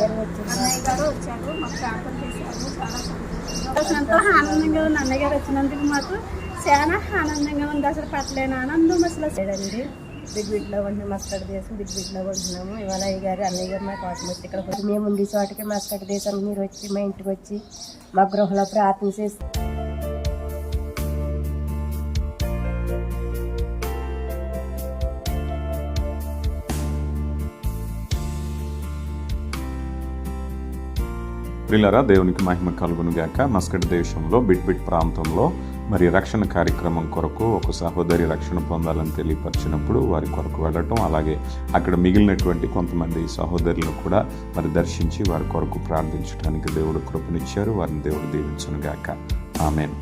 అన్నయ్య గారు వచ్చారు, మాకు ప్రార్థన చేశారు. చాలా సంతోషంగా ఆనందంగా ఉంది. అన్నయ్య గారు వచ్చినందుకు మాకు చాలా ఆనందంగా ఉంది. అసలు పట్టలేని ఆనందం అసలు లేదండి. బిగ్బిట్లో ఉంటున్నాం, మస్కట్ దేశం బిగ్బిట్లో ఉంటున్నాము. ఇవాళ అన్నయ్య గారు మాకు ఆటం వచ్చి ఇక్కడ వచ్చి మేము ఉండే చోటకి మస్కట్ దేశం మీరు వచ్చి మా ఇంటికి వచ్చి మా గృహంలో ప్రార్థన చేసి ప్రియులారా, దేవునికి మహిమ కలుగును గాక. మస్కట్ దేశంలో బిట్ ప్రాంతంలో మరి రక్షణ కార్యక్రమం కొరకు ఒక సహోదరి రక్షణ పొందాలని తెలియపరిచినప్పుడు వారి కొరకు వెళ్ళటం, అలాగే అక్కడ మిగిలినటువంటి కొంతమంది సహోదరులను కూడా మరి దర్శించి వారి కొరకు ప్రార్థించడానికి దేవుడు కృపనిచ్చారు. వారిని దేవుడు దీవించును గాక. ఆమేన్.